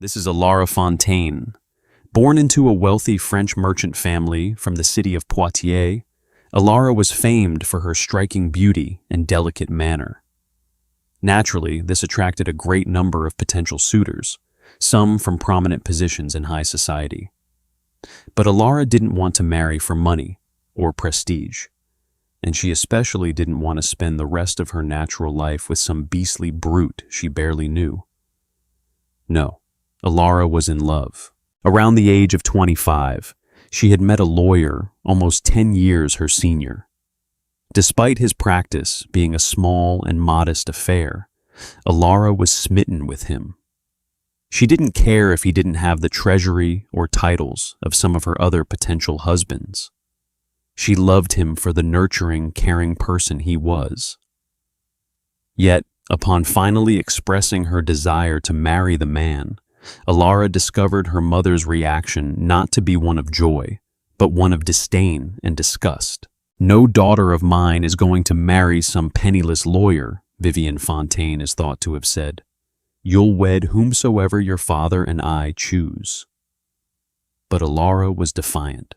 This is Elara Fontaine. Born into a wealthy French merchant family from the city of Poitiers, Elara was famed for her striking beauty and delicate manner. Naturally, this attracted a great number of potential suitors, some from prominent positions in high society. But Elara didn't want to marry for money or prestige, and she especially didn't want to spend the rest of her natural life with some beastly brute she barely knew. No, Elara was in love. Around the age of 25, she had met a lawyer almost 10 years her senior. Despite his practice being a small and modest affair, Elara was smitten with him. She didn't care if he didn't have the treasury or titles of some of her other potential husbands. She loved him for the nurturing, caring person he was. Yet, upon finally expressing her desire to marry the man, Elara discovered her mother's reaction not to be one of joy, but one of disdain and disgust. "No daughter of mine is going to marry some penniless lawyer," Vivienne Fontaine is thought to have said. "You'll wed whomsoever your father and I choose." But Elara was defiant.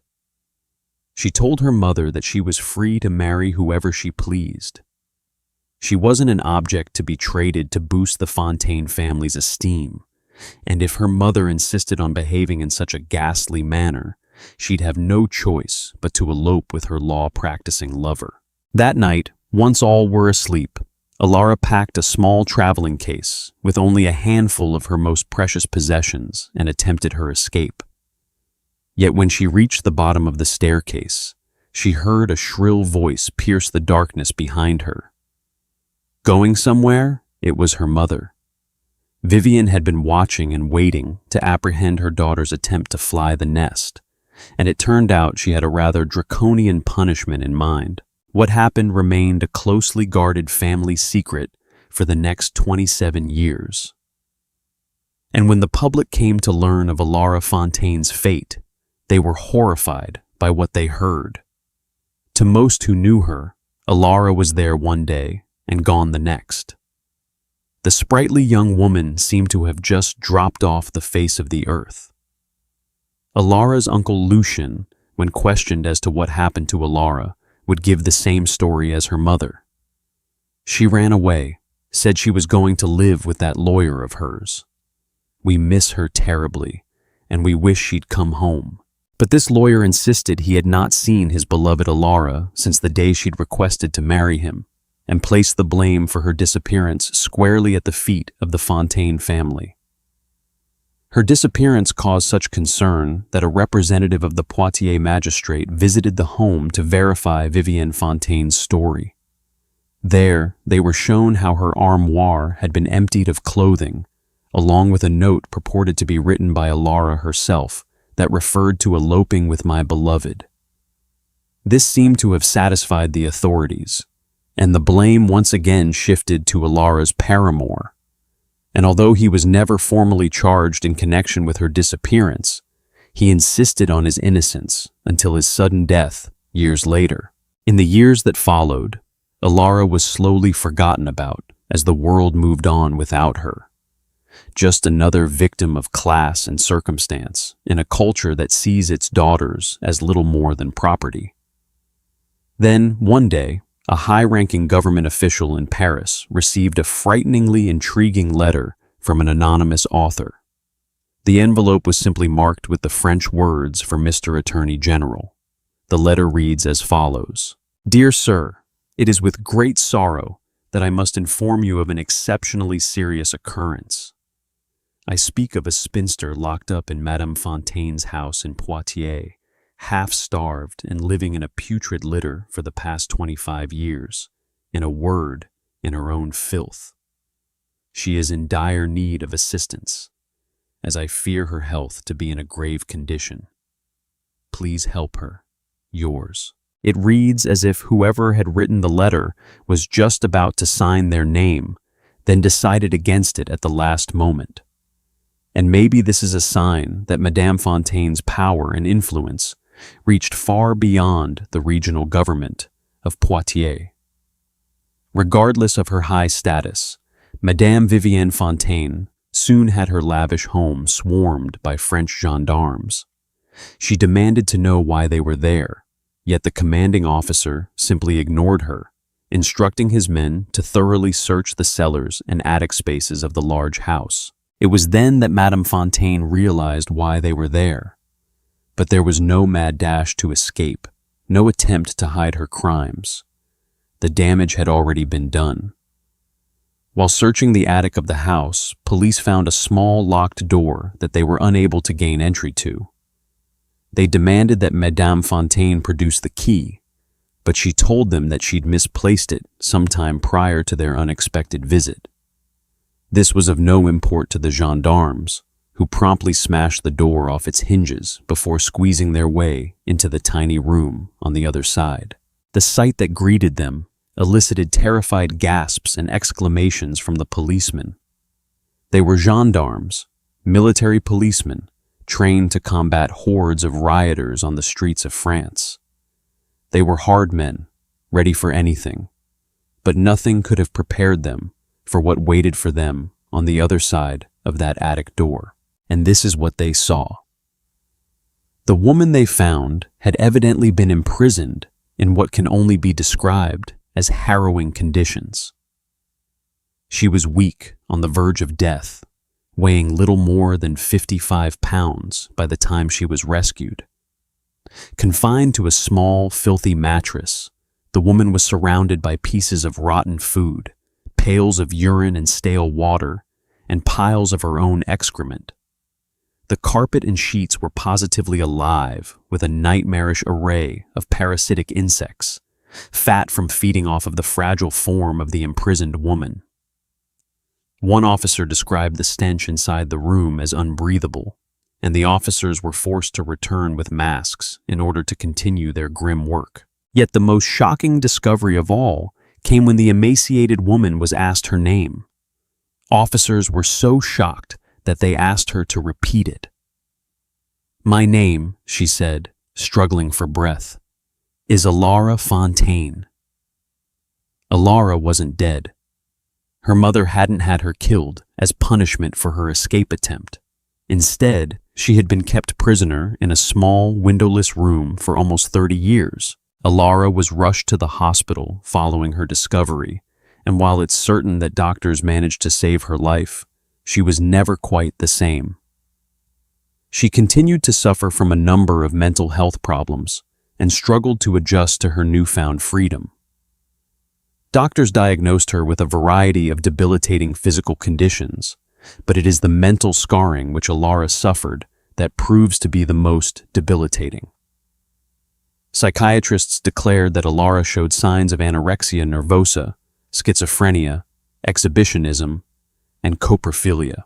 She told her mother that she was free to marry whoever she pleased. She wasn't an object to be traded to boost the Fontaine family's esteem, and if her mother insisted on behaving in such a ghastly manner, she'd have no choice but to elope with her law-practicing lover. That night, once all were asleep, Elara packed a small traveling case with only a handful of her most precious possessions and attempted her escape. Yet when she reached the bottom of the staircase, she heard a shrill voice pierce the darkness behind her. Going somewhere, it was her mother. Vivienne had been watching and waiting to apprehend her daughter's attempt to fly the nest, and it turned out she had a rather draconian punishment in mind. What happened remained a closely guarded family secret for the next 27 years. And when the public came to learn of Elara Fontaine's fate, they were horrified by what they heard. To most who knew her, Elara was there one day and gone the next. The sprightly young woman seemed to have just dropped off the face of the earth. Elara's uncle Lucien, when questioned as to what happened to Elara, would give the same story as her mother. She ran away, said she was going to live with that lawyer of hers. "We miss her terribly, and we wish she'd come home." But this lawyer insisted he had not seen his beloved Elara since the day she'd requested to marry him, and placed the blame for her disappearance squarely at the feet of the Fontaine family. Her disappearance caused such concern that a representative of the Poitiers magistrate visited the home to verify Vivienne Fontaine's story. There, they were shown how her armoire had been emptied of clothing, along with a note purported to be written by Elara herself that referred to eloping with my beloved. This seemed to have satisfied the authorities, and the blame once again shifted to Elara's paramour. And although he was never formally charged in connection with her disappearance, he insisted on his innocence until his sudden death years later. In the years that followed, Elara was slowly forgotten about as the world moved on without her. Just another victim of class and circumstance in a culture that sees its daughters as little more than property. Then, one day, a high-ranking government official in Paris received a frighteningly intriguing letter from an anonymous author. The envelope was simply marked with the French words for Mr. Attorney General. The letter reads as follows: "Dear Sir, it is with great sorrow that I must inform you of an exceptionally serious occurrence. I speak of a spinster locked up in Madame Fontaine's house in Poitiers, half-starved and living in a putrid litter for the past 25 years, in a word, in her own filth. She is in dire need of assistance, as I fear her health to be in a grave condition. Please help her. Yours." It reads as if whoever had written the letter was just about to sign their name, then decided against it at the last moment. And maybe this is a sign that Madame Fontaine's power and influence reached far beyond the regional government of Poitiers. Regardless of her high status, Madame Vivienne Fontaine soon had her lavish home swarmed by French gendarmes. She demanded to know why they were there, yet the commanding officer simply ignored her, instructing his men to thoroughly search the cellars and attic spaces of the large house. It was then that Madame Fontaine realized why they were there. But there was no mad dash to escape, no attempt to hide her crimes. The damage had already been done. While searching the attic of the house, police found a small locked door that they were unable to gain entry to. They demanded that Madame Fontaine produce the key, but she told them that she'd misplaced it sometime prior to their unexpected visit. This was of no import to the gendarmes, who promptly smashed the door off its hinges before squeezing their way into the tiny room on the other side. The sight that greeted them elicited terrified gasps and exclamations from the policemen. They were gendarmes, military policemen, trained to combat hordes of rioters on the streets of France. They were hard men, ready for anything, but nothing could have prepared them for what waited for them on the other side of that attic door. And this is what they saw. The woman they found had evidently been imprisoned in what can only be described as harrowing conditions. She was weak, on the verge of death, weighing little more than 55 pounds by the time she was rescued. Confined to a small, filthy mattress, the woman was surrounded by pieces of rotten food, pails of urine and stale water, and piles of her own excrement. The carpet and sheets were positively alive with a nightmarish array of parasitic insects, fat from feeding off of the fragile form of the imprisoned woman. One officer described the stench inside the room as unbreathable, and the officers were forced to return with masks in order to continue their grim work. Yet the most shocking discovery of all came when the emaciated woman was asked her name. Officers were so shocked that they asked her to repeat it. "My name," she said, struggling for breath, "is Elara Fontaine." Elara wasn't dead. Her mother hadn't had her killed as punishment for her escape attempt. Instead, she had been kept prisoner in a small, windowless room for almost 30 years. Elara was rushed to the hospital following her discovery, and while it's certain that doctors managed to save her life, she was never quite the same. She continued to suffer from a number of mental health problems and struggled to adjust to her newfound freedom. Doctors diagnosed her with a variety of debilitating physical conditions, but it is the mental scarring which Elara suffered that proves to be the most debilitating. Psychiatrists declared that Elara showed signs of anorexia nervosa, schizophrenia, exhibitionism, and coprophilia.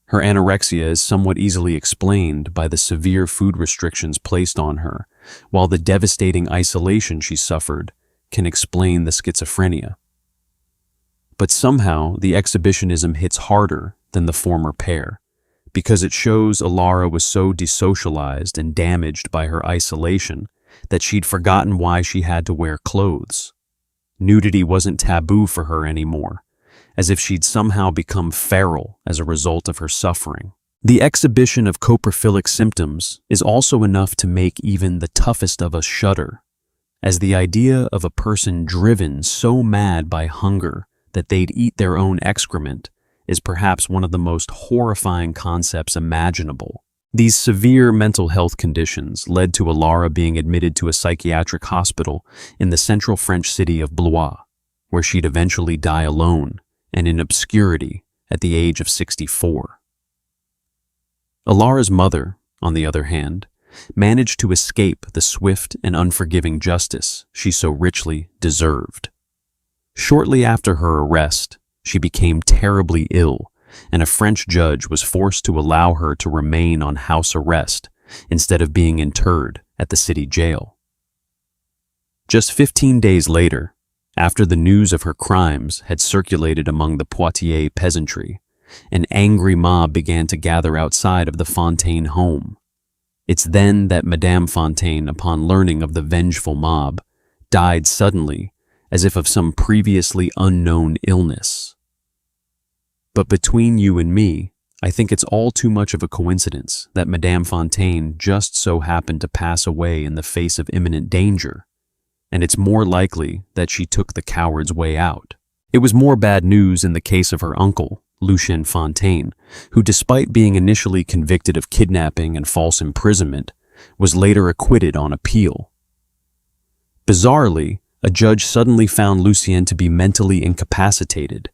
Her anorexia is somewhat easily explained by the severe food restrictions placed on her, while the devastating isolation she suffered can explain the schizophrenia. But somehow the exhibitionism hits harder than the former pair, because it shows Elara was so desocialized and damaged by her isolation that she'd forgotten why she had to wear clothes. Nudity wasn't taboo for her anymore, as if she'd somehow become feral as a result of her suffering. The exhibition of coprophilic symptoms is also enough to make even the toughest of us shudder, as the idea of a person driven so mad by hunger that they'd eat their own excrement is perhaps one of the most horrifying concepts imaginable. These severe mental health conditions led to Elara being admitted to a psychiatric hospital in the central French city of Blois, where she'd eventually die alone and in obscurity at the age of 64. Elara's mother, on the other hand, managed to escape the swift and unforgiving justice she so richly deserved. Shortly after her arrest, she became terribly ill, and a French judge was forced to allow her to remain on house arrest instead of being interred at the city jail. Just 15 days later, after the news of her crimes had circulated among the Poitiers peasantry, an angry mob began to gather outside of the Fontaine home. It's then that Madame Fontaine, upon learning of the vengeful mob, died suddenly as if of some previously unknown illness. But between you and me, I think it's all too much of a coincidence that Madame Fontaine just so happened to pass away in the face of imminent danger, and it's more likely that she took the coward's way out. It was more bad news in the case of her uncle, Lucien Fontaine, who despite being initially convicted of kidnapping and false imprisonment, was later acquitted on appeal. Bizarrely, a judge suddenly found Lucien to be mentally incapacitated,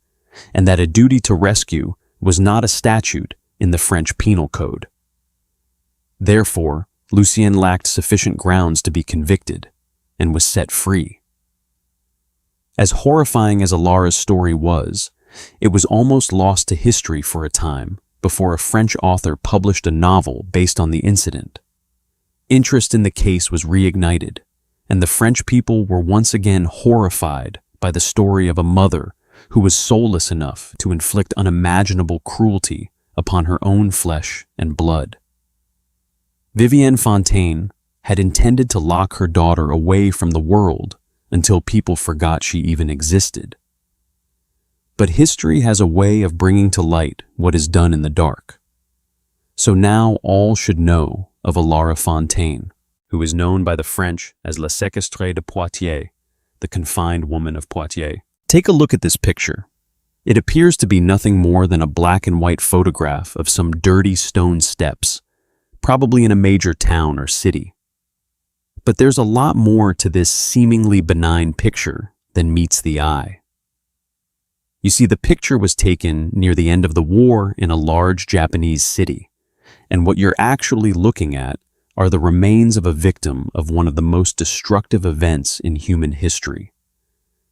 and that a duty to rescue was not a statute in the French Penal Code. Therefore, Lucien lacked sufficient grounds to be convicted and was set free. As horrifying as Elara's story was, it was almost lost to history for a time before a French author published a novel based on the incident. Interest in the case was reignited, and the French people were once again horrified by the story of a mother who was soulless enough to inflict unimaginable cruelty upon her own flesh and blood. Vivienne Fontaine had intended to lock her daughter away from the world until people forgot she even existed. But history has a way of bringing to light what is done in the dark. So now all should know of Elara Fontaine, who is known by the French as La Séquestrée de Poitiers, the confined woman of Poitiers. Take a look at this picture. It appears to be nothing more than a black and white photograph of some dirty stone steps, probably in a major town or city. But there's a lot more to this seemingly benign picture than meets the eye. You see, the picture was taken near the end of the war in a large Japanese city, and what you're actually looking at are the remains of a victim of one of the most destructive events in human history.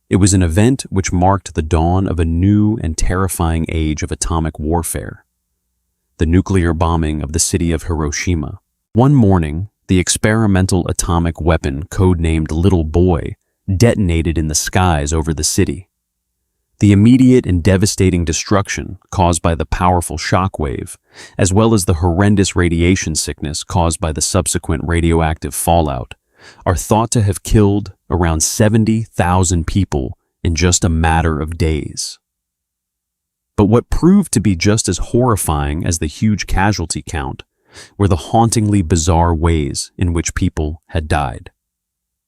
It was an event which marked the dawn of a new and terrifying age of atomic warfare, the nuclear bombing of the city of Hiroshima. One morning, the experimental atomic weapon codenamed Little Boy detonated in the skies over the city. The immediate and devastating destruction caused by the powerful shockwave, as well as the horrendous radiation sickness caused by the subsequent radioactive fallout, are thought to have killed around 70,000 people in just a matter of days. But what proved to be just as horrifying as the huge casualty count were the hauntingly bizarre ways in which people had died.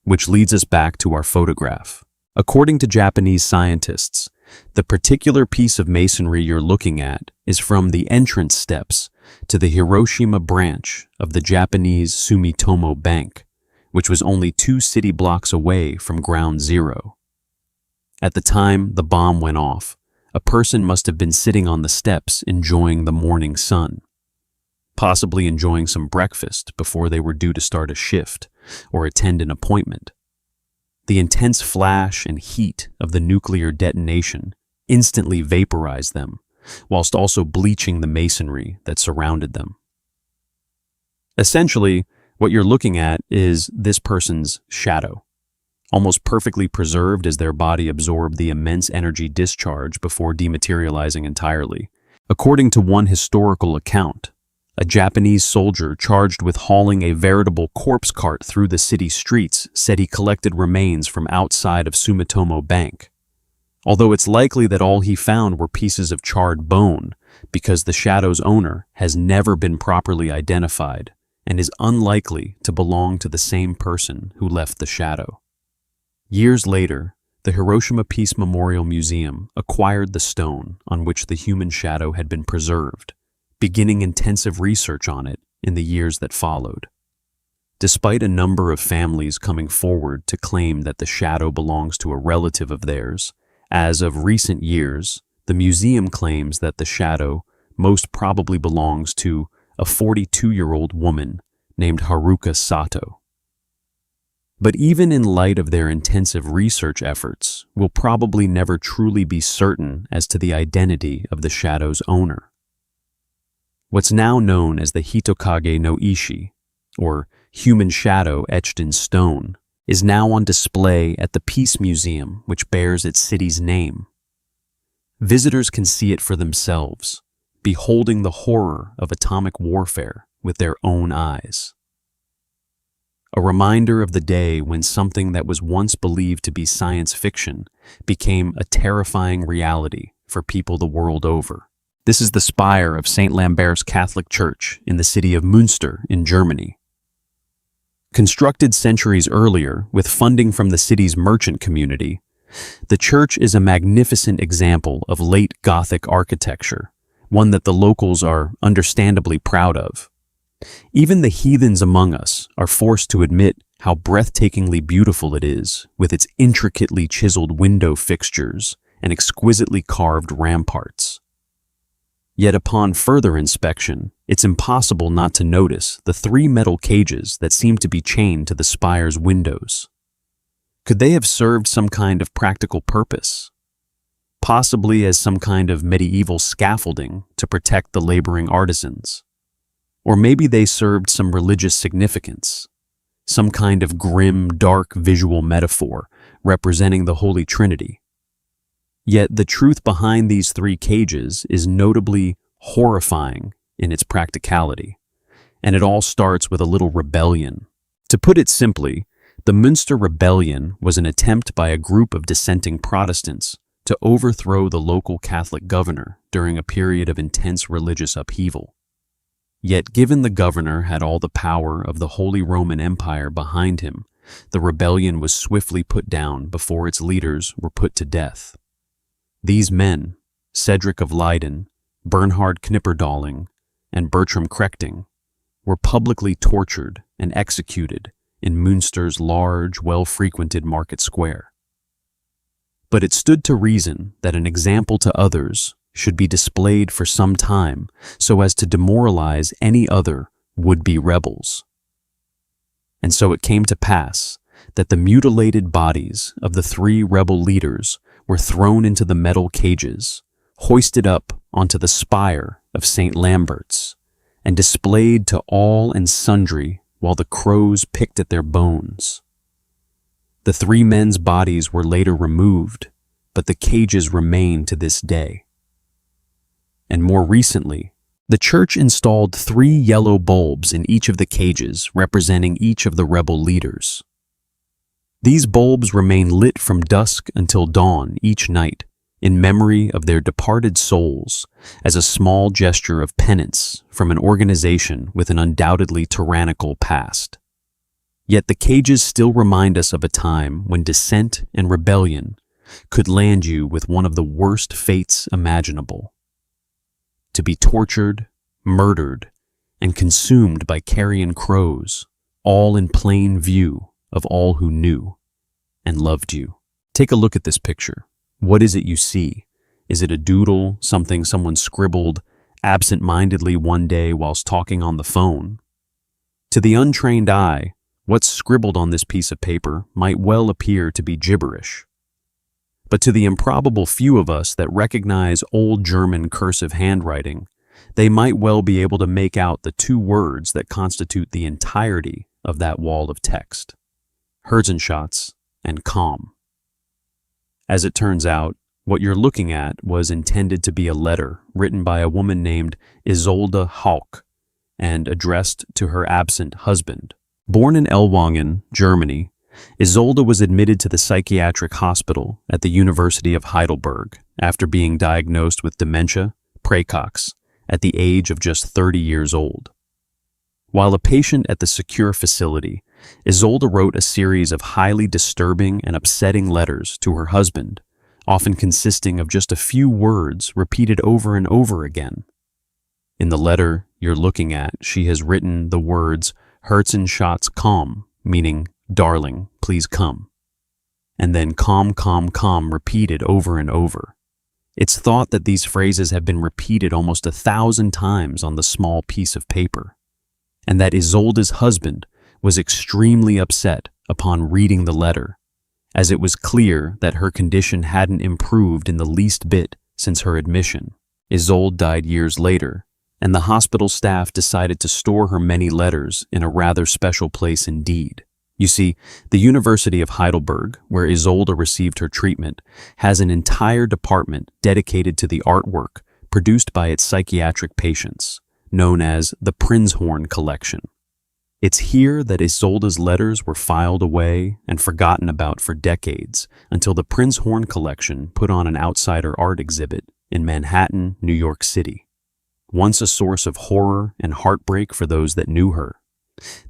Which leads us back to our photograph. According to Japanese scientists, the particular piece of masonry you're looking at is from the entrance steps to the Hiroshima branch of the Japanese Sumitomo Bank, which was only 2 city blocks away from ground zero. At the time the bomb went off, a person must have been sitting on the steps enjoying the morning sun, possibly enjoying some breakfast before they were due to start a shift or attend an appointment. The intense flash and heat of the nuclear detonation instantly vaporized them, whilst also bleaching the masonry that surrounded them. Essentially, what you're looking at is this person's shadow, almost perfectly preserved as their body absorbed the immense energy discharge before dematerializing entirely. According to one historical account, a Japanese soldier charged with hauling a veritable corpse cart through the city streets said he collected remains from outside of Sumitomo Bank. Although it's likely that all he found were pieces of charred bone, because the shadow's owner has never been properly identified and is unlikely to belong to the same person who left the shadow. Years later, the Hiroshima Peace Memorial Museum acquired the stone on which the human shadow had been preserved, beginning intensive research on it in the years that followed. Despite a number of families coming forward to claim that the shadow belongs to a relative of theirs, as of recent years, the museum claims that the shadow most probably belongs to a 42-year-old woman named Haruka Sato. But even in light of their intensive research efforts, we'll probably never truly be certain as to the identity of the shadow's owner. What's now known as the Hitokage no Ishi, or human shadow etched in stone, is now on display at the Peace Museum, which bears its city's name. Visitors can see it for themselves, beholding the horror of atomic warfare with their own eyes. A reminder of the day when something that was once believed to be science fiction became a terrifying reality for people the world over. This is the spire of St. Lambert's Catholic Church in the city of Münster in Germany. Constructed centuries earlier with funding from the city's merchant community, the church is a magnificent example of late Gothic architecture, one that the locals are understandably proud of. Even the heathens among us are forced to admit how breathtakingly beautiful it is, with its intricately chiseled window fixtures and exquisitely carved ramparts. Yet upon further inspection, it's impossible not to notice the 3 metal cages that seem to be chained to the spire's windows. Could they have served some kind of practical purpose? Possibly as some kind of medieval scaffolding to protect the laboring artisans. Or maybe they served some religious significance, some kind of grim, dark visual metaphor representing the Holy Trinity. Yet the truth behind these 3 cages is notably horrifying in its practicality, and it all starts with a little rebellion. To put it simply, the Münster Rebellion was an attempt by a group of dissenting Protestants to overthrow the local Catholic governor during a period of intense religious upheaval. Yet given the governor had all the power of the Holy Roman Empire behind him, the rebellion was swiftly put down before its leaders were put to death. These men, Cedric of Leyden, Bernhard Knipperdolling, and Bertram Krechting, were publicly tortured and executed in Münster's large, well-frequented market square. But it stood to reason that an example to others should be displayed for some time so as to demoralize any other would-be rebels. And so it came to pass that the mutilated bodies of the 3 rebel leaders were thrown into the metal cages, hoisted up onto the spire of St. Lambert's, and displayed to all and sundry while the crows picked at their bones. The 3 men's bodies were later removed, but the cages remain to this day. And more recently, the church installed 3 yellow bulbs in each of the cages representing each of the rebel leaders. These bulbs remain lit from dusk until dawn each night in memory of their departed souls as a small gesture of penance from an organization with an undoubtedly tyrannical past. Yet the cages still remind us of a time when dissent and rebellion could land you with one of the worst fates imaginable. To be tortured, murdered, and consumed by carrion crows, all in plain view of all who knew and loved you. Take a look at this picture. What is it you see? Is it a doodle, something someone scribbled absent-mindedly one day whilst talking on the phone? To the untrained eye, what's scribbled on this piece of paper might well appear to be gibberish. But to the improbable few of us that recognize old German cursive handwriting, they might well be able to make out the 2 words that constitute the entirety of that wall of text: Herzenschatz and calm. As it turns out, what you're looking at was intended to be a letter written by a woman named Isolde Hauck and addressed to her absent husband. Born in Ellwangen, Germany, Isolde was admitted to the psychiatric hospital at the University of Heidelberg after being diagnosed with dementia praecox at the age of just 30 years old. While a patient at the secure facility, Isolde wrote a series of highly disturbing and upsetting letters to her husband, often consisting of just a few words repeated over and over again. In the letter you're looking at, she has written the words Herzenschatz komm, meaning, darling, please come, and then calm, calm, calm repeated over and over. It's thought that these phrases have been repeated almost 1,000 times on the small piece of paper, and that Isolde's husband was extremely upset upon reading the letter, as it was clear that her condition hadn't improved in the least bit since her admission. Isolde died years later, and the hospital staff decided to store her many letters in a rather special place indeed. You see, the University of Heidelberg, where Isolde received her treatment, has an entire department dedicated to the artwork produced by its psychiatric patients, known as the Prinzhorn Collection. It's here that Isolde's letters were filed away and forgotten about for decades until the Prinzhorn Collection put on an outsider art exhibit in Manhattan, New York City, once a source of horror and heartbreak for those that knew her.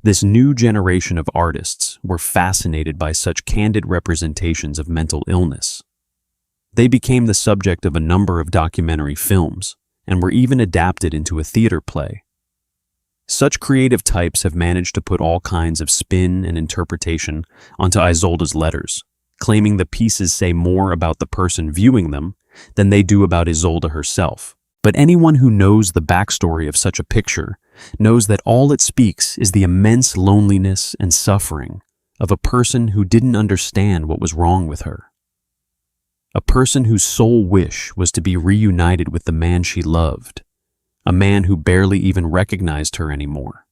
This new generation of artists were fascinated by such candid representations of mental illness. They became the subject of a number of documentary films and were even adapted into a theater play. Such creative types have managed to put all kinds of spin and interpretation onto Isolde's letters, claiming the pieces say more about the person viewing them than they do about Isolde herself. But anyone who knows the backstory of such a picture knows that all it speaks is the immense loneliness and suffering of a person who didn't understand what was wrong with her. A person whose sole wish was to be reunited with the man she loved, a man who barely even recognized her anymore,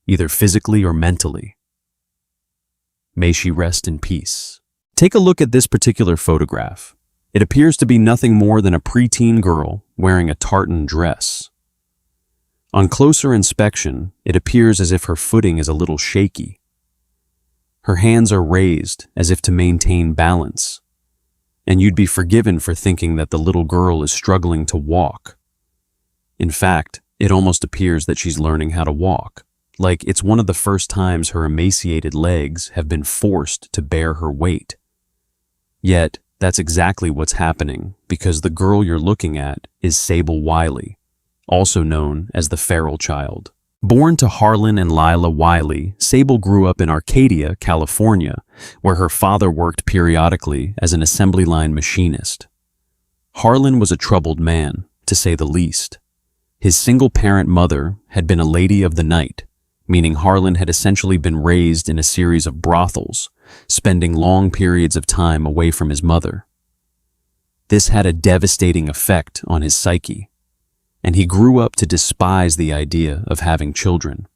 either physically or mentally. May she rest in peace. Take a look at this particular photograph. It appears to be nothing more than a preteen girl wearing a tartan dress. On closer inspection, it appears as if her footing is a little shaky. Her hands are raised as if to maintain balance, and you'd be forgiven for thinking that the little girl is struggling to walk. In fact, it almost appears that she's learning how to walk, like it's one of the first times her emaciated legs have been forced to bear her weight. Yet, that's exactly what's happening, because the girl you're looking at is Sable Wiley, also known as the feral child. Born to Harlan and Lila Wiley, Sable grew up in Arcadia, California, where her father worked periodically as an assembly line machinist. Harlan was a troubled man, to say the least. His single-parent mother had been a lady of the night, meaning Harlan had essentially been raised in a series of brothels, spending long periods of time away from his mother. This had a devastating effect on his psyche, and he grew up to despise the idea of having children.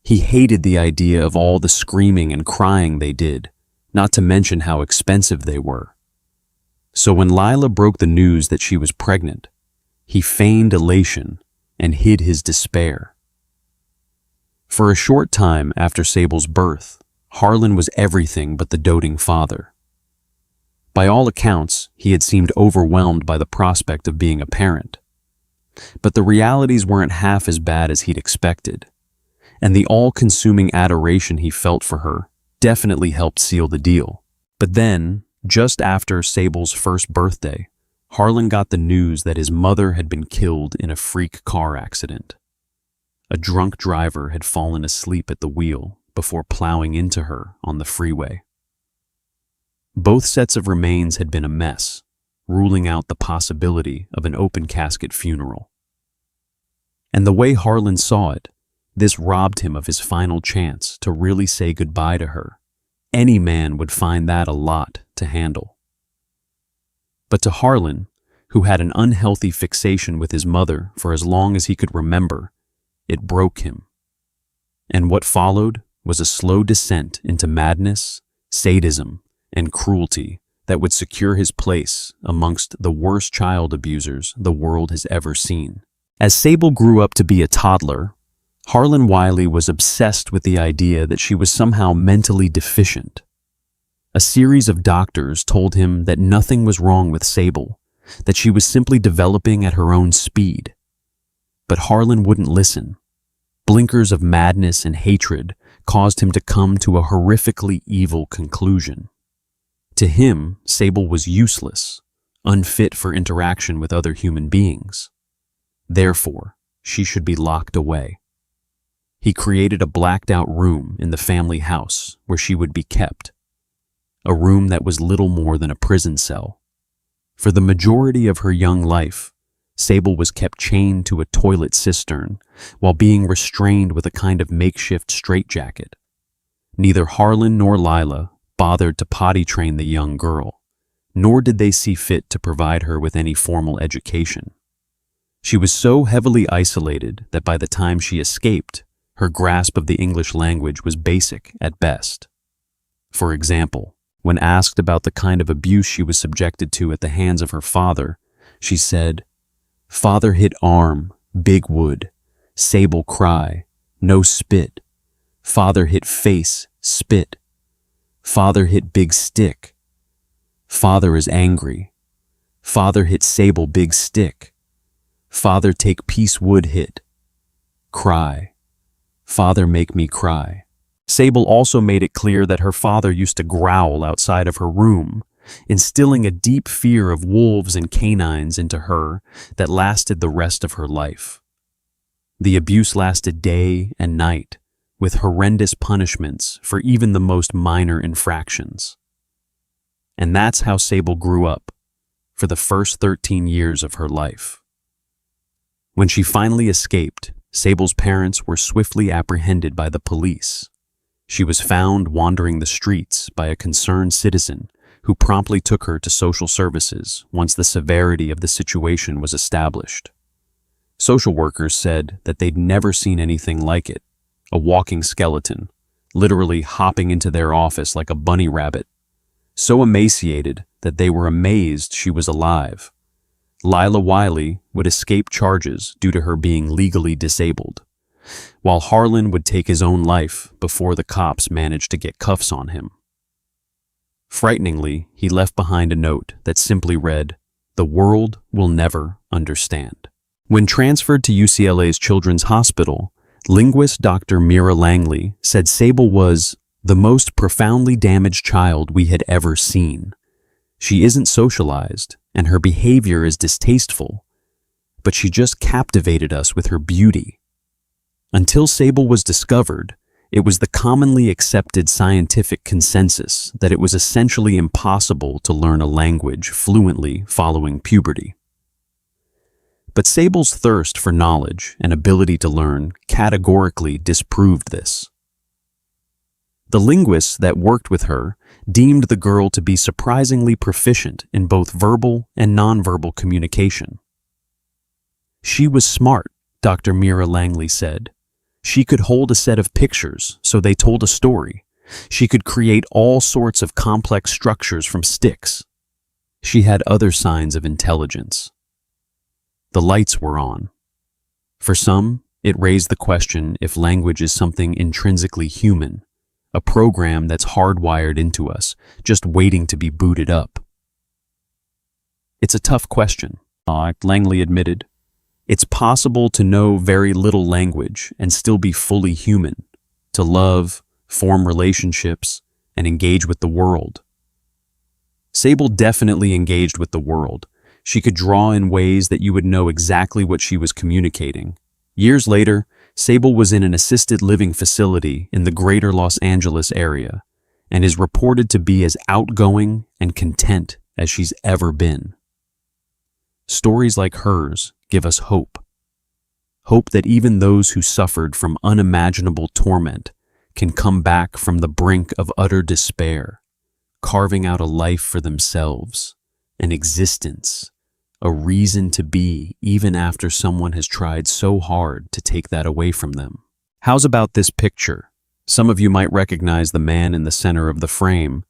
He hated the idea of all the screaming and crying they did, not to mention how expensive they were. So when Lila broke the news that she was pregnant, he feigned elation and hid his despair. For a short time after Sable's birth, Harlan was everything but the doting father. By all accounts, he had seemed overwhelmed by the prospect of being a parent. But the realities weren't half as bad as he'd expected, and the all-consuming adoration he felt for her definitely helped seal the deal. But then, just after Sable's first birthday, Harlan got the news that his mother had been killed in a freak car accident. A drunk driver had fallen asleep at the wheel before plowing into her on the freeway. Both sets of remains had been a mess, ruling out the possibility of an open casket funeral. And the way Harlan saw it, this robbed him of his final chance to really say goodbye to her. Any man would find that a lot to handle. But to Harlan, who had an unhealthy fixation with his mother for as long as he could remember, it broke him. And what followed was a slow descent into madness, sadism, and cruelty that would secure his place amongst the worst child abusers the world has ever seen. As Sable grew up to be a toddler, Harlan Wiley was obsessed with the idea that she was somehow mentally deficient. A series of doctors told him that nothing was wrong with Sable, that she was simply developing at her own speed. But Harlan wouldn't listen. Blinkers of madness and hatred caused him to come to a horrifically evil conclusion. To him, Sable was useless, unfit for interaction with other human beings. Therefore, she should be locked away. He created a blacked-out room in the family house where she would be kept, a room that was little more than a prison cell. For the majority of her young life, Sable was kept chained to a toilet cistern while being restrained with a kind of makeshift straitjacket. Neither Harlan nor Lila bothered to potty train the young girl, nor did they see fit to provide her with any formal education. She was so heavily isolated that by the time she escaped, her grasp of the English language was basic at best. For example, when asked about the kind of abuse she was subjected to at the hands of her father, she said, "Father hit arm, big wood. Sable cry, no spit. Father hit face, spit. Father hit big stick. Father is angry. Father hit Sable big stick. Father take piece wood hit. Cry. Father make me cry. Sable also made it clear that her father used to growl outside of her room, instilling a deep fear of wolves and canines into her that lasted the rest of her life. The abuse lasted day and night, with horrendous punishments for even the most minor infractions. And that's how Sable grew up for the first 13 years of her life. When she finally escaped, Sable's parents were swiftly apprehended by the police. She was found wandering the streets by a concerned citizen who promptly took her to social services once the severity of the situation was established. Social workers said that they'd never seen anything like it, a walking skeleton, literally hopping into their office like a bunny rabbit, so emaciated that they were amazed she was alive. Lila Wiley would escape charges due to her being legally disabled, while Harlan would take his own life before the cops managed to get cuffs on him. Frighteningly, he left behind a note that simply read, "The world will never understand." When transferred to UCLA's Children's Hospital, linguist Dr. Mira Langley said Sable was the most profoundly damaged child we had ever seen. She isn't socialized, and her behavior is distasteful, but she just captivated us with her beauty. Until Sable was discovered, it was the commonly accepted scientific consensus that it was essentially impossible to learn a language fluently following puberty. But Sable's thirst for knowledge and ability to learn categorically disproved this. The linguists that worked with her deemed the girl to be surprisingly proficient in both verbal and nonverbal communication. She was smart, Dr. Mira Langley said. She could hold a set of pictures, so they told a story. She could create all sorts of complex structures from sticks. She had other signs of intelligence. The lights were on. For some, it raised the question if language is something intrinsically human, a program that's hardwired into us, just waiting to be booted up. It's a tough question, Langley admitted. It's possible to know very little language and still be fully human, to love, form relationships, and engage with the world. Sable definitely engaged with the world. She could draw in ways that you would know exactly what she was communicating. Years later, Sable was in an assisted living facility in the greater Los Angeles area and is reported to be as outgoing and content as she's ever been. Stories like hers give us hope. Hope that even those who suffered from unimaginable torment can come back from the brink of utter despair, carving out a life for themselves, an existence, a reason to be even after someone has tried so hard to take that away from them. How's about this picture? Some of you might recognize the man in the center of the frame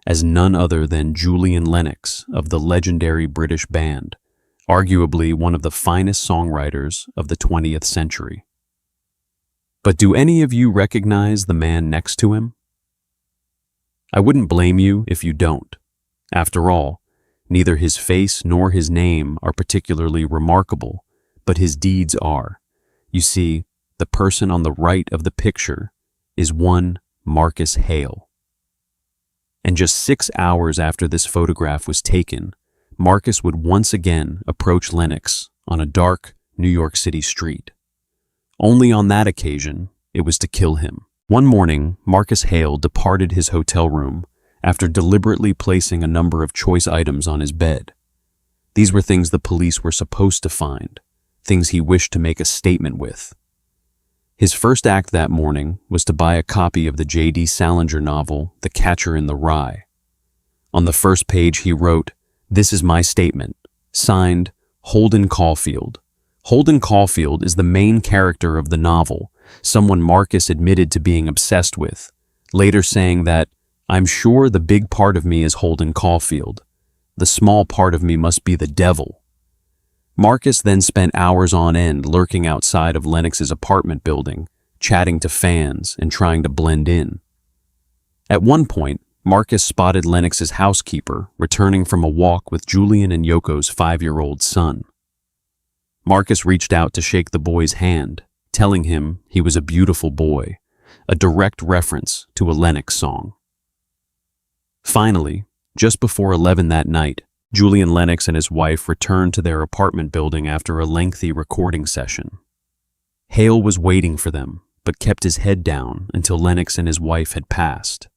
as none other than Julian Lennox of the legendary British band, arguably one of the finest songwriters of the 20th century. But do any of you recognize the man next to him? I wouldn't blame you if you don't. After all, neither his face nor his name are particularly remarkable, but his deeds are. You see, the person on the right of the picture is one Marcus Hale. And just 6 hours after this photograph was taken, Marcus would once again approach Lennox on a dark New York City street. Only on that occasion, it was to kill him. One morning, Marcus Hale departed his hotel room after deliberately placing a number of choice items on his bed. These were things the police were supposed to find, things he wished to make a statement with. His first act that morning was to buy a copy of the J.D. Salinger novel, The Catcher in the Rye. On the first page he wrote, "This is my statement," signed Holden Caulfield. Holden Caulfield is the main character of the novel, someone Marcus admitted to being obsessed with, later saying that, "I'm sure the big part of me is Holden Caulfield. The small part of me must be the devil." Marcus then spent hours on end lurking outside of Lennox's apartment building, chatting to fans and trying to blend in. At one point, Marcus spotted Lennox's housekeeper returning from a walk with Julian and Yoko's 5-year-old son. Marcus reached out to shake the boy's hand, telling him he was a beautiful boy, a direct reference to a Lennox song. Finally, just before 11 that night, Julian Lennox and his wife returned to their apartment building after a lengthy recording session. Hale was waiting for them, but kept his head down until Lennox and his wife had passed.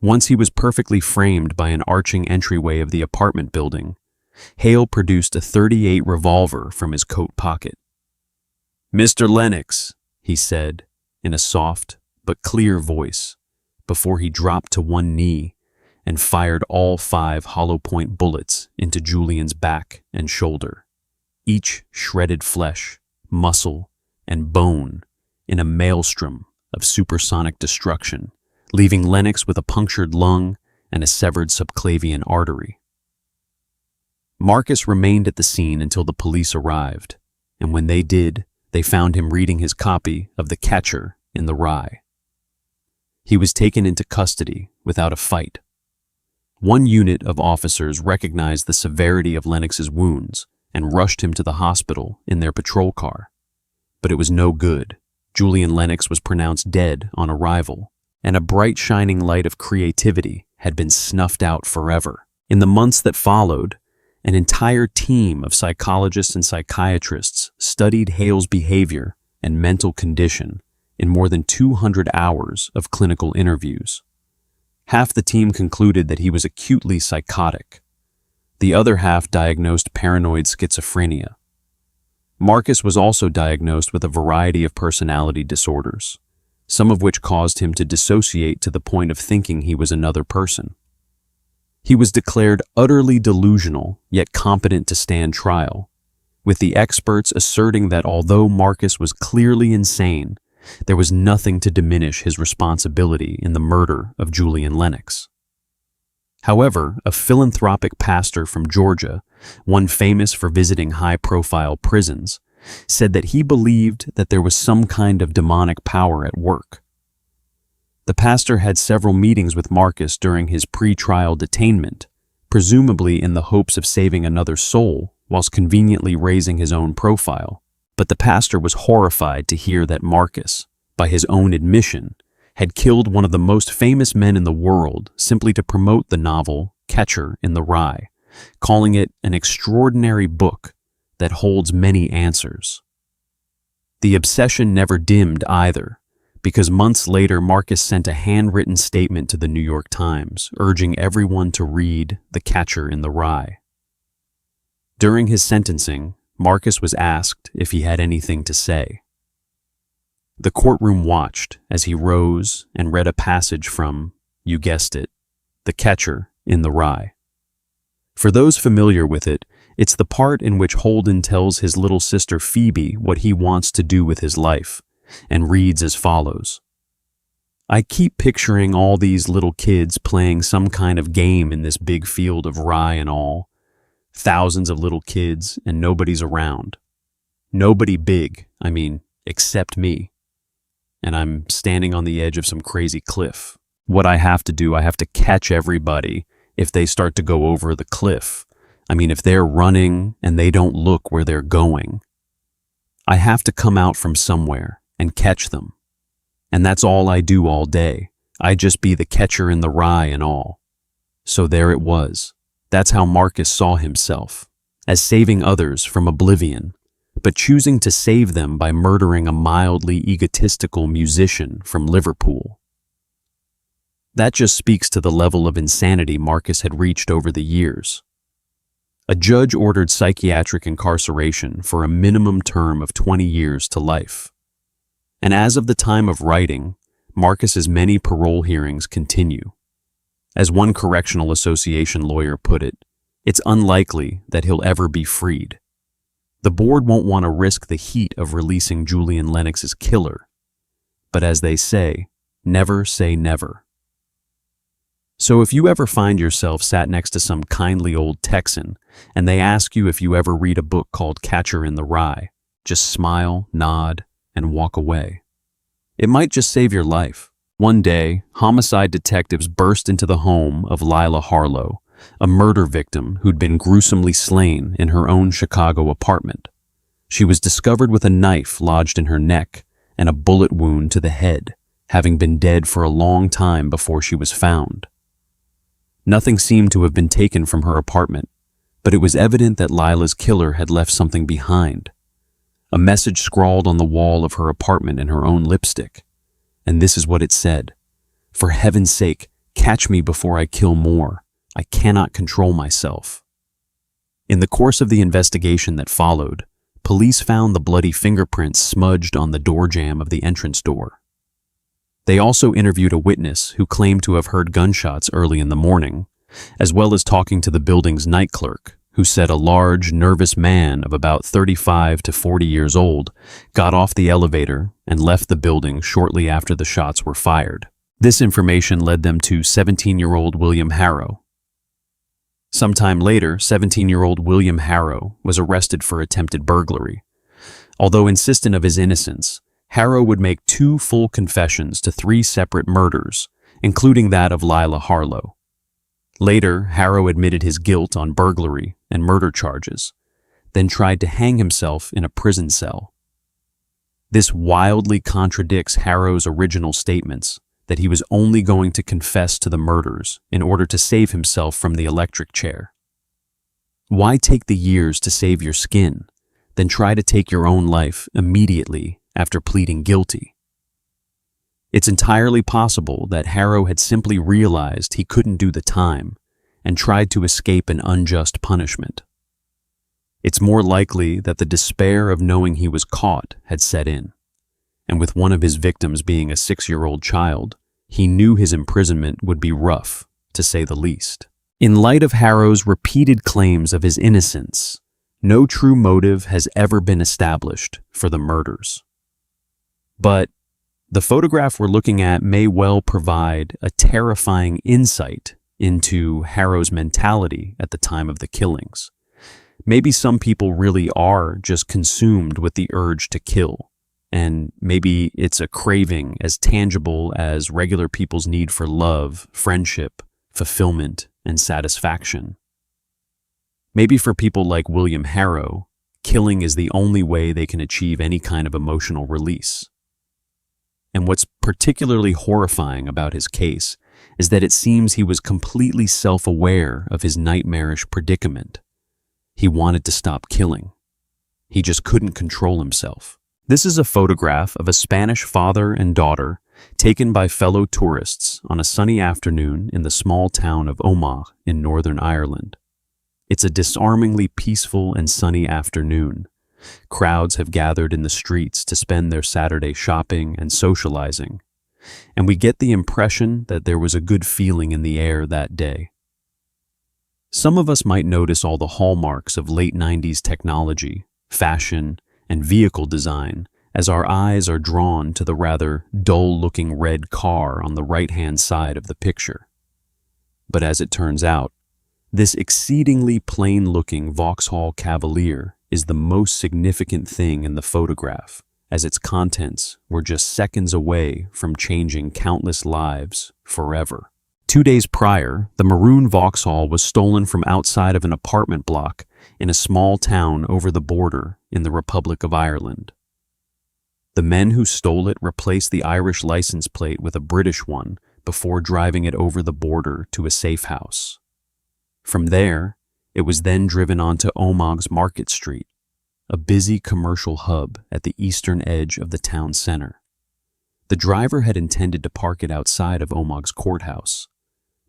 Once he was perfectly framed by an arching entryway of the apartment building, Hale produced a .38 revolver from his coat pocket. "Mr. Lennox," he said, in a soft but clear voice, before he dropped to one knee and fired all 5 hollow-point bullets into Julian's back and shoulder, each shredded flesh, muscle, and bone in a maelstrom of supersonic destruction, leaving Lennox with a punctured lung and a severed subclavian artery. Marcus remained at the scene until the police arrived, and when they did, they found him reading his copy of The Catcher in the Rye. He was taken into custody without a fight. One unit of officers recognized the severity of Lennox's wounds and rushed him to the hospital in their patrol car. But it was no good. Julian Lennox was pronounced dead on arrival, and a bright shining light of creativity had been snuffed out forever. In the months that followed, an entire team of psychologists and psychiatrists studied Hale's behavior and mental condition in more than 200 hours of clinical interviews. Half the team concluded that he was acutely psychotic. The other half diagnosed paranoid schizophrenia. Marcus was also diagnosed with a variety of personality disorders, some of which caused him to dissociate to the point of thinking he was another person. He was declared utterly delusional, yet competent to stand trial, with the experts asserting that although Marcus was clearly insane, there was nothing to diminish his responsibility in the murder of Julian Lennox. However, a philanthropic pastor from Georgia, one famous for visiting high-profile prisons, said that he believed that there was some kind of demonic power at work. The pastor had several meetings with Marcus during his pre-trial detainment, presumably in the hopes of saving another soul whilst conveniently raising his own profile. But the pastor was horrified to hear that Marcus, by his own admission, had killed one of the most famous men in the world simply to promote the novel Catcher in the Rye, calling it an extraordinary book that holds many answers. The obsession never dimmed either, because months later Marcus sent a handwritten statement to the New York Times urging everyone to read The Catcher in the Rye. During his sentencing, Marcus was asked if he had anything to say. The courtroom watched as he rose and read a passage from, you guessed it, The Catcher in the Rye. For those familiar with it, it's the part in which Holden tells his little sister Phoebe what he wants to do with his life, and reads as follows. I keep picturing all these little kids playing some kind of game in this big field of rye and all. Thousands of little kids, and nobody's around. Nobody big, except me. And I'm standing on the edge of some crazy cliff. What I have to do, I have to catch everybody if they start to go over the cliff. If they're running and they don't look where they're going. I have to come out from somewhere and catch them. And that's all I do all day. I just be the catcher in the rye and all. So there it was. That's how Marcus saw himself, as saving others from oblivion, but choosing to save them by murdering a mildly egotistical musician from Liverpool. That just speaks to the level of insanity Marcus had reached over the years. A judge ordered psychiatric incarceration for a minimum term of 20 years to life. And as of the time of writing, Marcus's many parole hearings continue. As one correctional association lawyer put it, it's unlikely that he'll ever be freed. The board won't want to risk the heat of releasing Julian Lennox's killer. But as they say never. So if you ever find yourself sat next to some kindly old Texan and they ask you if you ever read a book called Catcher in the Rye, just smile, nod, and walk away. It might just save your life. One day, homicide detectives burst into the home of Lila Harlow, a murder victim who'd been gruesomely slain in her own Chicago apartment. She was discovered with a knife lodged in her neck and a bullet wound to the head, having been dead for a long time before she was found. Nothing seemed to have been taken from her apartment, but it was evident that Lila's killer had left something behind. A message scrawled on the wall of her apartment in her own lipstick. And this is what it said: "For heaven's sake, catch me before I kill more. I cannot control myself." In the course of the investigation that followed, police found the bloody fingerprints smudged on the door jamb of the entrance door. They also interviewed a witness who claimed to have heard gunshots early in the morning, as well as talking to the building's night clerk, who said a large, nervous man of about 35 to 40 years old got off the elevator and left the building shortly after the shots were fired. This information led them to 17-year-old William Harrow. Sometime later, 17-year-old William Harrow was arrested for attempted burglary. Although insistent of his innocence, Harrow would make 2 full confessions to 3 separate murders, including that of Lila Harlow. Later, Harrow admitted his guilt on burglary and murder charges, then tried to hang himself in a prison cell. This wildly contradicts Harrow's original statements that he was only going to confess to the murders in order to save himself from the electric chair. Why take the years to save your skin, then try to take your own life immediately after pleading guilty? It's entirely possible that Harrow had simply realized he couldn't do the time and tried to escape an unjust punishment. It's more likely that the despair of knowing he was caught had set in, and with one of his victims being a 6-year-old child, he knew his imprisonment would be rough, to say the least. In light of Harrow's repeated claims of his innocence, no true motive has ever been established for the murders. But the photograph we're looking at may well provide a terrifying insight into Harrow's mentality at the time of the killings. Maybe some people really are just consumed with the urge to kill, and maybe it's a craving as tangible as regular people's need for love, friendship, fulfillment, and satisfaction. Maybe for people like William Harrow, killing is the only way they can achieve any kind of emotional release. And what's particularly horrifying about his case is that it seems he was completely self-aware of his nightmarish predicament. He wanted to stop killing. He just couldn't control himself. This is a photograph of a Spanish father and daughter taken by fellow tourists on a sunny afternoon in the small town of Omagh in Northern Ireland. It's a disarmingly peaceful and sunny afternoon. Crowds have gathered in the streets to spend their Saturday shopping and socializing, and we get the impression that there was a good feeling in the air that day. Some of us might notice all the hallmarks of late 90s technology, fashion, and vehicle design as our eyes are drawn to the rather dull-looking red car on the right-hand side of the picture. But as it turns out, this exceedingly plain-looking Vauxhall Cavalier is the most significant thing in the photograph, as its contents were just seconds away from changing countless lives forever. 2 days prior, the maroon Vauxhall was stolen from outside of an apartment block in a small town over the border in the Republic of Ireland. The men who stole it replaced the Irish license plate with a British one before driving it over the border to a safe house. From there, it was then driven onto Omagh's Market Street, a busy commercial hub at the eastern edge of the town center. The driver had intended to park it outside of Omagh's courthouse,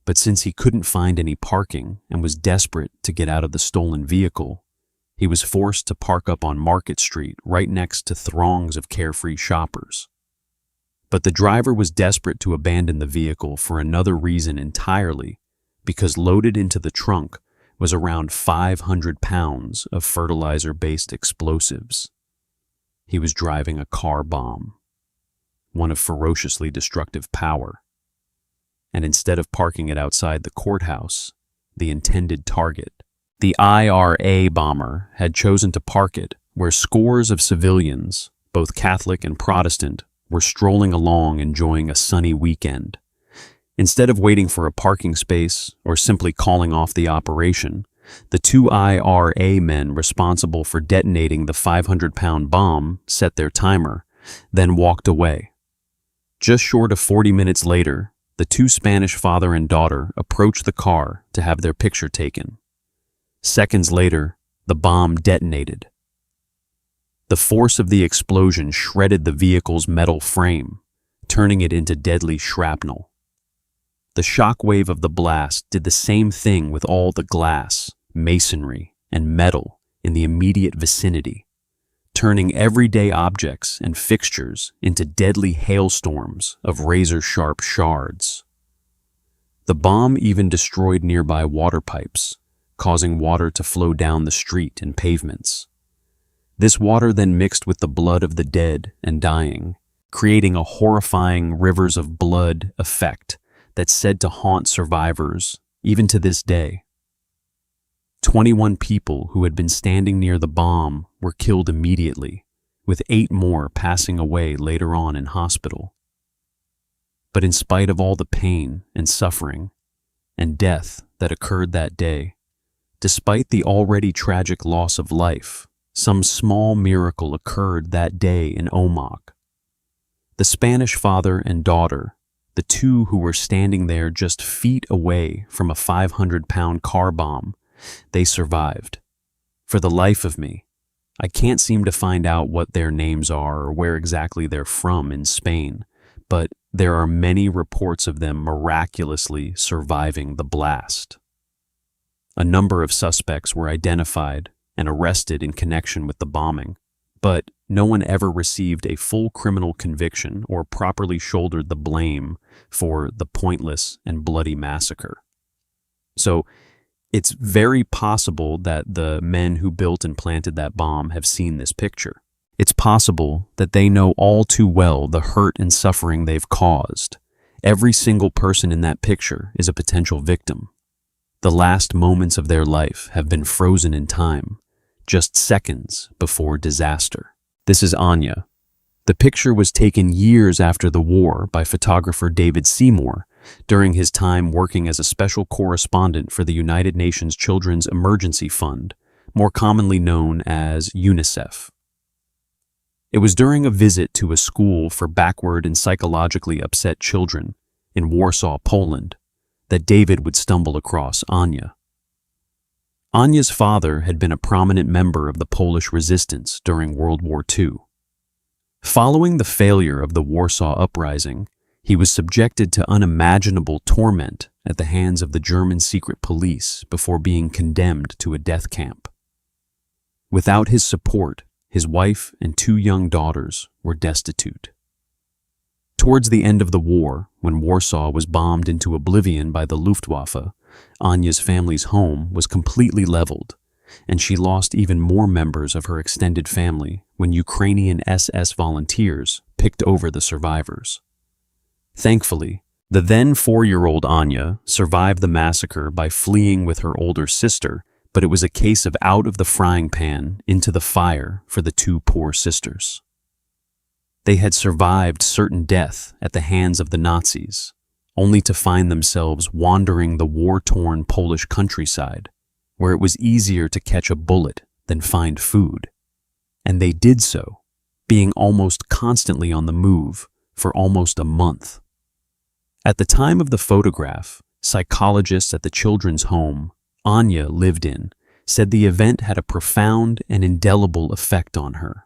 but since he couldn't find any parking and was desperate to get out of the stolen vehicle, he was forced to park up on Market Street right next to throngs of carefree shoppers. But the driver was desperate to abandon the vehicle for another reason entirely, because loaded into the trunk was around 500 pounds of fertilizer-based explosives. He was driving a car bomb, one of ferociously destructive power. And instead of parking it outside the courthouse, the intended target, the IRA bomber, had chosen to park it where scores of civilians, both Catholic and Protestant, were strolling along enjoying a sunny weekend. Instead of waiting for a parking space or simply calling off the operation, the two IRA men responsible for detonating the 500-pound bomb set their timer, then walked away. Just short of 40 minutes later, the two Spanish father and daughter approached the car to have their picture taken. Seconds later, the bomb detonated. The force of the explosion shredded the vehicle's metal frame, turning it into deadly shrapnel. The shock wave of the blast did the same thing with all the glass, masonry, and metal in the immediate vicinity, turning everyday objects and fixtures into deadly hailstorms of razor-sharp shards. The bomb even destroyed nearby water pipes, causing water to flow down the street and pavements. This water then mixed with the blood of the dead and dying, creating a horrifying rivers of blood effect that's said to haunt survivors even to this day. 21 people who had been standing near the bomb were killed immediately, with 8 more passing away later on in hospital. But in spite of all the pain and suffering and death that occurred that day, despite the already tragic loss of life, some small miracle occurred that day in Omak. The Spanish father and daughter, the two who were standing there just feet away from a 500-pound car bomb, they survived. For the life of me, I can't seem to find out what their names are or where exactly they're from in Spain, but there are many reports of them miraculously surviving the blast. A number of suspects were identified and arrested in connection with the bombing, but no one ever received a full criminal conviction or properly shouldered the blame for the pointless and bloody massacre. So, it's very possible that the men who built and planted that bomb have seen this picture. It's possible that they know all too well the hurt and suffering they've caused. Every single person in that picture is a potential victim. The last moments of their life have been frozen in time, just seconds before disaster. This is Anya. The picture was taken years after the war by photographer David Seymour during his time working as a special correspondent for the United Nations Children's Emergency Fund, more commonly known as UNICEF. It was during a visit to a school for backward and psychologically upset children in Warsaw, Poland, that David would stumble across Anya. Anya's father had been a prominent member of the Polish resistance during World War II. Following the failure of the Warsaw Uprising, he was subjected to unimaginable torment at the hands of the German secret police before being condemned to a death camp. Without his support, his wife and 2 young daughters were destitute. Towards the end of the war, when Warsaw was bombed into oblivion by the Luftwaffe, Anya's family's home was completely leveled, and she lost even more members of her extended family when Ukrainian SS volunteers picked over the survivors. Thankfully, the then 4-year-old Anya survived the massacre by fleeing with her older sister, but it was a case of out of the frying pan into the fire for the 2 poor sisters. They had survived certain death at the hands of the Nazis, only to find themselves wandering the war-torn Polish countryside, where it was easier to catch a bullet than find food. And they did so, being almost constantly on the move for almost a month. At the time of the photograph, psychologists at the children's home Anya lived in said the event had a profound and indelible effect on her.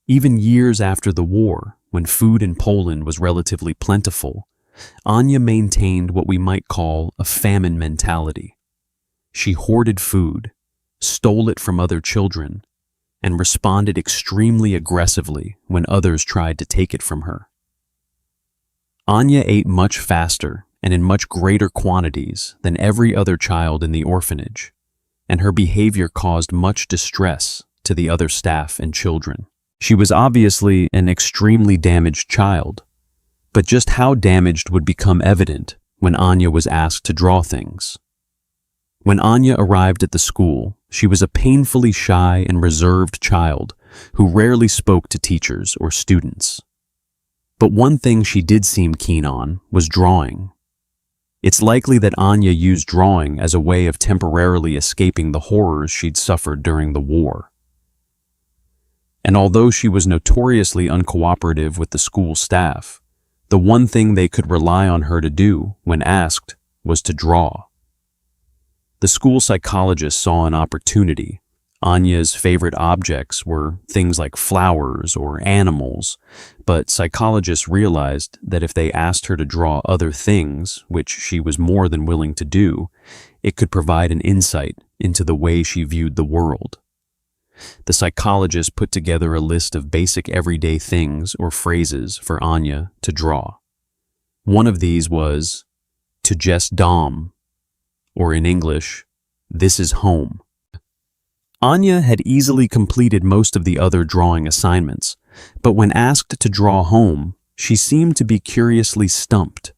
Even years after the war, when food in Poland was relatively plentiful, Anya maintained what we might call a famine mentality. She hoarded food, stole it from other children, and responded extremely aggressively when others tried to take it from her. Anya ate much faster and in much greater quantities than every other child in the orphanage, and her behavior caused much distress to the other staff and children. She was obviously an extremely damaged child, but just how damaged would become evident when Anya was asked to draw things. When Anya arrived at the school, she was a painfully shy and reserved child who rarely spoke to teachers or students. But one thing she did seem keen on was drawing. It's likely that Anya used drawing as a way of temporarily escaping the horrors she'd suffered during the war. And although she was notoriously uncooperative with the school staff, the one thing they could rely on her to do, when asked, was to draw. The school psychologist saw an opportunity. Anya's favorite objects were things like flowers or animals, but psychologists realized that if they asked her to draw other things, which she was more than willing to do, it could provide an insight into the way she viewed the world. The psychologist put together a list of basic everyday things or phrases for Anya to draw. One of these was, "to just dom," or in English, "this is home." Anya had easily completed most of the other drawing assignments, but when asked to draw home, she seemed to be curiously stumped.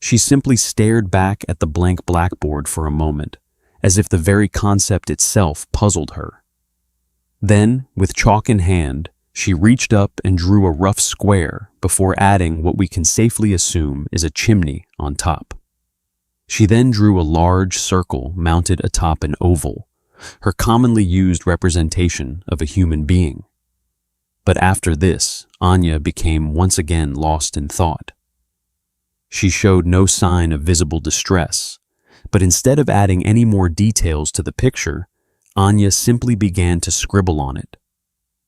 She simply stared back at the blank blackboard for a moment, as if the very concept itself puzzled her. Then, with chalk in hand, she reached up and drew a rough square before adding what we can safely assume is a chimney on top. She then drew a large circle mounted atop an oval, her commonly used representation of a human being. But after this, Anya became once again lost in thought. She showed no sign of visible distress, but instead of adding any more details to the picture, Anya simply began to scribble on it.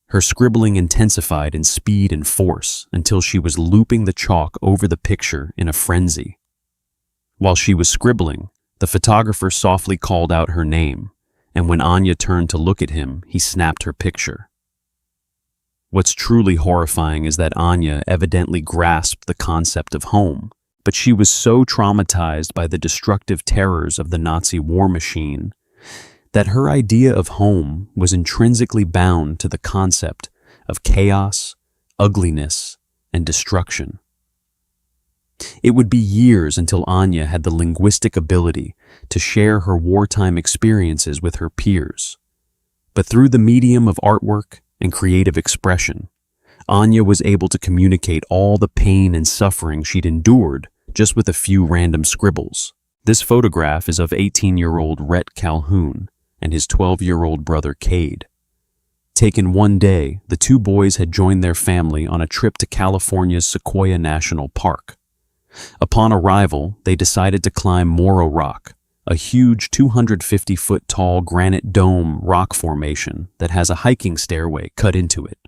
Her scribbling intensified in speed and force until she was looping the chalk over the picture in a frenzy. While she was scribbling, the photographer softly called out her name, and when Anya turned to look at him, he snapped her picture. What's truly horrifying is that Anya evidently grasped the concept of home, but she was so traumatized by the destructive terrors of the Nazi war machine that her idea of home was intrinsically bound to the concept of chaos, ugliness, and destruction. It would be years until Anya had the linguistic ability to share her wartime experiences with her peers. But through the medium of artwork and creative expression, Anya was able to communicate all the pain and suffering she'd endured just with a few random scribbles. This photograph is of 18-year-old Rhett Calhoun and his 12-year-old brother Cade. Taken one day, the two boys had joined their family on a trip to California's Sequoia National Park. Upon arrival, they decided to climb Morro Rock, a huge 250-foot-tall granite dome rock formation that has a hiking stairway cut into it.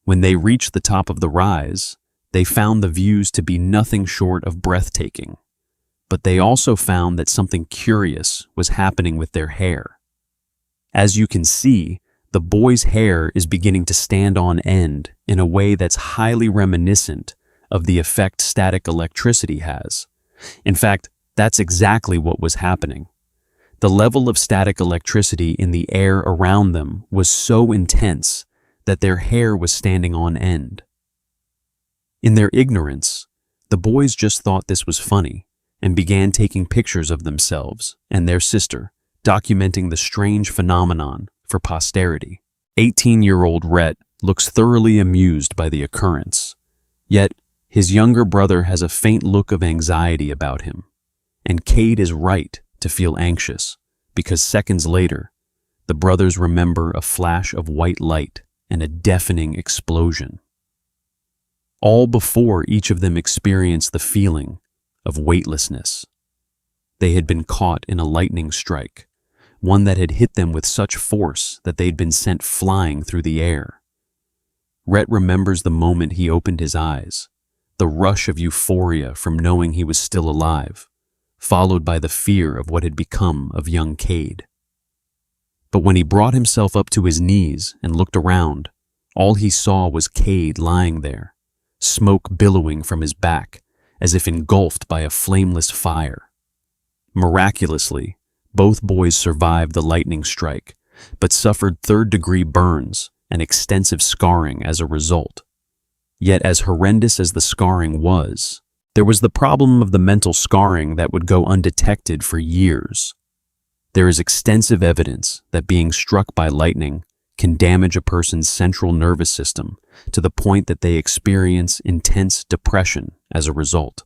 When they reached the top of the rise, they found the views to be nothing short of breathtaking. But they also found that something curious was happening with their hair. As you can see, the boy's hair is beginning to stand on end in a way that's highly reminiscent of the effect static electricity has. In fact, that's exactly what was happening. The level of static electricity in the air around them was so intense that their hair was standing on end. In their ignorance, the boys just thought this was funny and began taking pictures of themselves and their sister, documenting the strange phenomenon for posterity. 18-year-old Rhett looks thoroughly amused by the occurrence, yet his younger brother has a faint look of anxiety about him, and Cade is right to feel anxious because seconds later, the brothers remember a flash of white light and a deafening explosion. All before each of them experienced the feeling of weightlessness. They had been caught in a lightning strike, one that had hit them with such force that they'd been sent flying through the air. Rhett remembers the moment he opened his eyes, the rush of euphoria from knowing he was still alive, followed by the fear of what had become of young Cade. But when he brought himself up to his knees and looked around, all he saw was Cade lying there, smoke billowing from his back, as if engulfed by a flameless fire. Miraculously, both boys survived the lightning strike, but suffered third-degree burns and extensive scarring as a result. Yet as horrendous as the scarring was, there was the problem of the mental scarring that would go undetected for years. There is extensive evidence that being struck by lightning can damage a person's central nervous system to the point that they experience intense depression as a result.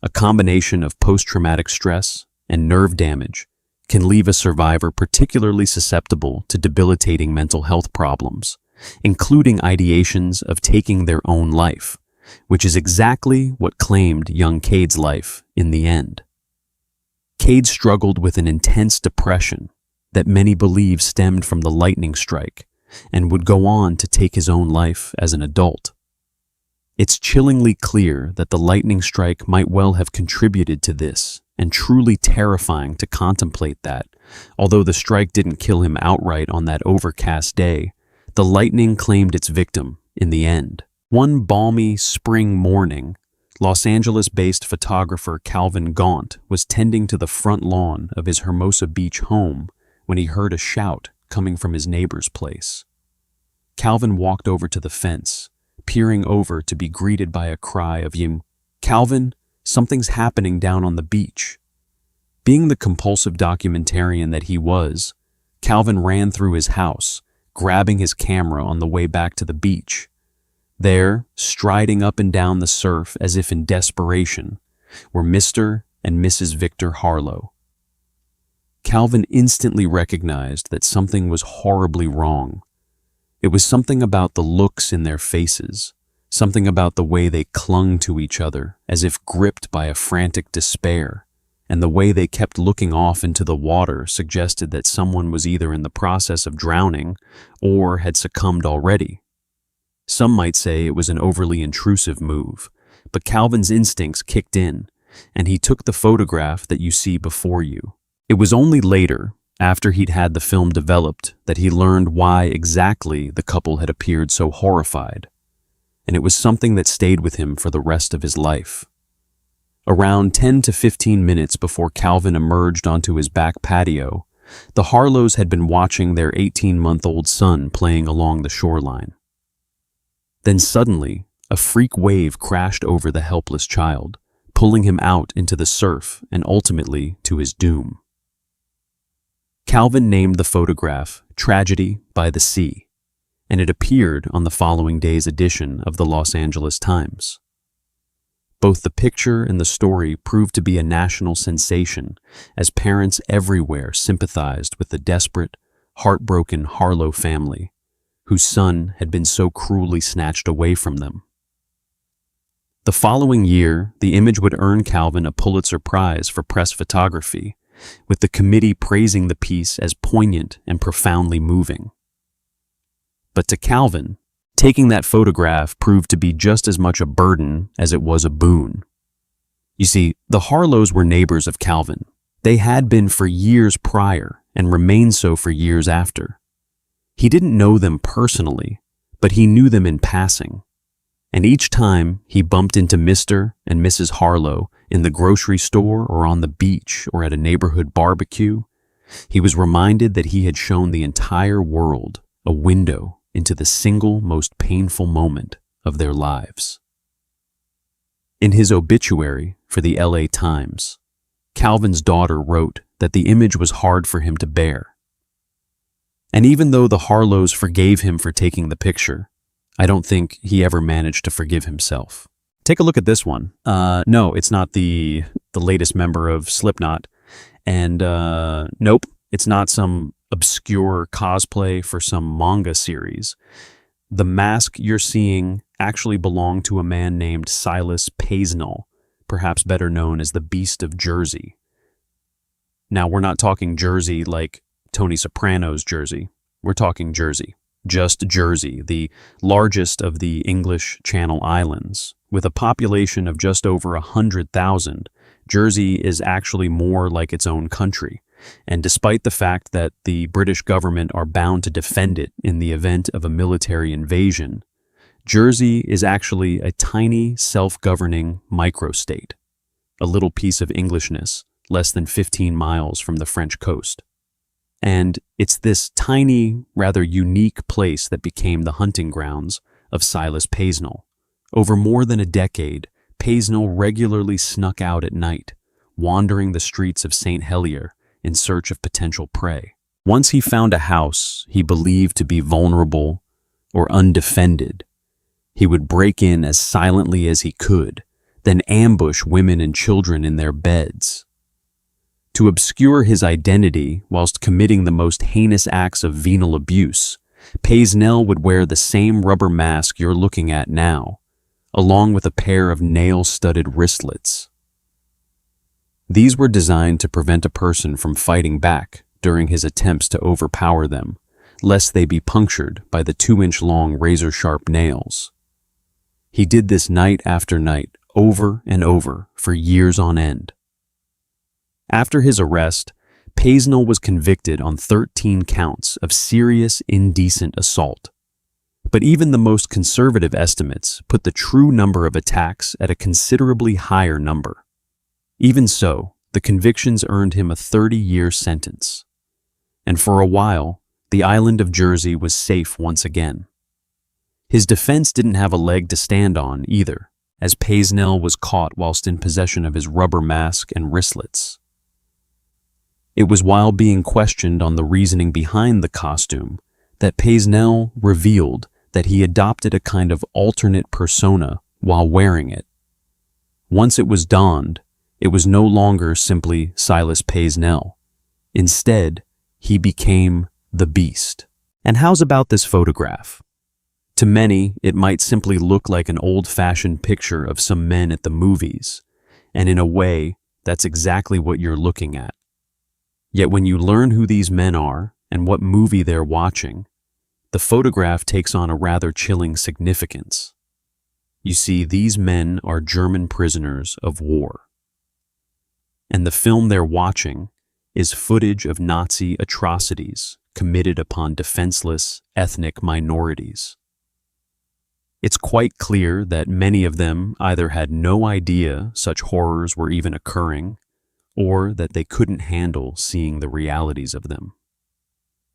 A combination of post-traumatic stress and nerve damage can leave a survivor particularly susceptible to debilitating mental health problems, including ideations of taking their own life, which is exactly what claimed young Cade's life in the end. Cade struggled with an intense depression that many believe stemmed from the lightning strike and would go on to take his own life as an adult. It's chillingly clear that the lightning strike might well have contributed to this, and truly terrifying to contemplate that, although the strike didn't kill him outright on that overcast day, the lightning claimed its victim in the end. One balmy spring morning, Los Angeles-based photographer Calvin Gaunt was tending to the front lawn of his Hermosa Beach home when he heard a shout coming from his neighbor's place. Calvin walked over to the fence, peering over to be greeted by a cry of "Yim, Calvin, something's happening down on the beach." Being the compulsive documentarian that he was, Calvin ran through his house, grabbing his camera on the way back to the beach. There, striding up and down the surf as if in desperation, were Mr. and Mrs. Victor Harlow. Calvin instantly recognized that something was horribly wrong. It was something about the looks in their faces, something about the way they clung to each other as if gripped by a frantic despair, and the way they kept looking off into the water suggested that someone was either in the process of drowning or had succumbed already. Some might say it was an overly intrusive move, but Calvin's instincts kicked in, and he took the photograph that you see before you. It was only later, after he'd had the film developed, that he learned why exactly the couple had appeared so horrified, and it was something that stayed with him for the rest of his life. Around 10 to 15 minutes before Calvin emerged onto his back patio, the Harlows had been watching their 18-month-old son playing along the shoreline. Then suddenly, a freak wave crashed over the helpless child, pulling him out into the surf and ultimately to his doom. Calvin named the photograph "Tragedy by the Sea," and it appeared on the following day's edition of the Los Angeles Times. Both the picture and the story proved to be a national sensation, as parents everywhere sympathized with the desperate, heartbroken Harlow family, whose son had been so cruelly snatched away from them. The following year, the image would earn Calvin a Pulitzer Prize for press photography, with the committee praising the piece as poignant and profoundly moving. But to Calvin, taking that photograph proved to be just as much a burden as it was a boon. You see, the Harlows were neighbors of Calvin. They had been for years prior and remained so for years after. He didn't know them personally, but he knew them in passing. And each time he bumped into Mr. and Mrs. Harlow in the grocery store or on the beach or at a neighborhood barbecue, he was reminded that he had shown the entire world a window into the single most painful moment of their lives. In his obituary for the LA Times, Calvin's daughter wrote that the image was hard for him to bear. And even though the Harlows forgave him for taking the picture, I don't think he ever managed to forgive himself. Take a look at this one. No, it's not the latest member of Slipknot. And nope, it's not some obscure cosplay for some manga series. The mask you're seeing actually belonged to a man named Silas Paisnell, perhaps better known as the Beast of Jersey. Now, we're not talking Jersey like Tony Soprano's Jersey. We're talking Jersey. Just Jersey, the largest of the English Channel Islands. With a population of just over 100,000, Jersey is actually more like its own country. And despite the fact that the British government are bound to defend it in the event of a military invasion, Jersey is actually a tiny, self-governing microstate, a little piece of Englishness, less than 15 miles from the French coast. And it's this tiny, rather unique place that became the hunting grounds of Silas Paisnell. Over more than a decade, Paisnell regularly snuck out at night, wandering the streets of St. Helier in search of potential prey. Once he found a house he believed to be vulnerable or undefended, he would break in as silently as he could, then ambush women and children in their beds. To obscure his identity whilst committing the most heinous acts of venal abuse, Paisnel would wear the same rubber mask you're looking at now, along with a pair of nail-studded wristlets. These were designed to prevent a person from fighting back during his attempts to overpower them, lest they be punctured by the 2-inch-long razor-sharp nails. He did this night after night, over and over, for years on end. After his arrest, Paisnel was convicted on 13 counts of serious indecent assault. But even the most conservative estimates put the true number of attacks at a considerably higher number. Even so, the convictions earned him a 30-year sentence. And for a while, the island of Jersey was safe once again. His defense didn't have a leg to stand on either, as Paisnel was caught whilst in possession of his rubber mask and wristlets. It was while being questioned on the reasoning behind the costume that Paisnel revealed that he adopted a kind of alternate persona while wearing it. Once it was donned, it was no longer simply Silas Paisnel. Instead, he became the Beast. And how's about this photograph? To many, it might simply look like an old-fashioned picture of some men at the movies, and in a way, that's exactly what you're looking at. Yet when you learn who these men are and what movie they're watching, the photograph takes on a rather chilling significance. You see, these men are German prisoners of war. And the film they're watching is footage of Nazi atrocities committed upon defenseless ethnic minorities. It's quite clear that many of them either had no idea such horrors were even occurring, or that they couldn't handle seeing the realities of them.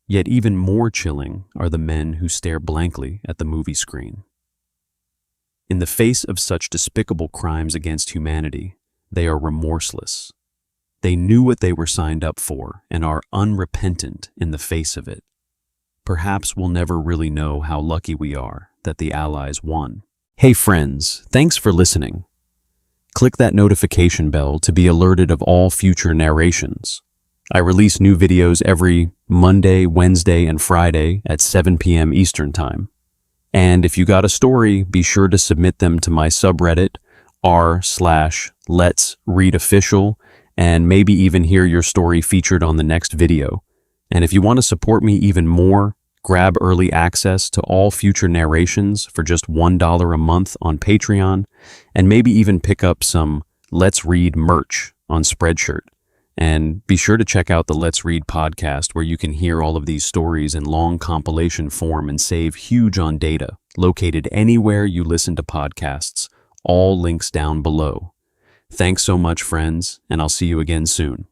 Yet even more chilling are the men who stare blankly at the movie screen. In the face of such despicable crimes against humanity, they are remorseless. They knew what they were signed up for and are unrepentant in the face of it. Perhaps we'll never really know how lucky we are that the Allies won. Hey friends, thanks for listening. Click that notification bell to be alerted of all future narrations. I release new videos every Monday, Wednesday, and Friday at 7 p.m. Eastern Time. And if you got a story, be sure to submit them to my subreddit, r/letsreadofficial, and maybe even hear your story featured on the next video. And if you want to support me even more, grab early access to all future narrations for just $1 a month on Patreon, and maybe even pick up some Let's Read merch on Spreadshirt. And be sure to check out the Let's Read podcast, where you can hear all of these stories in long compilation form and save huge on data, located anywhere you listen to podcasts, all links down below. Thanks so much, friends, and I'll see you again soon.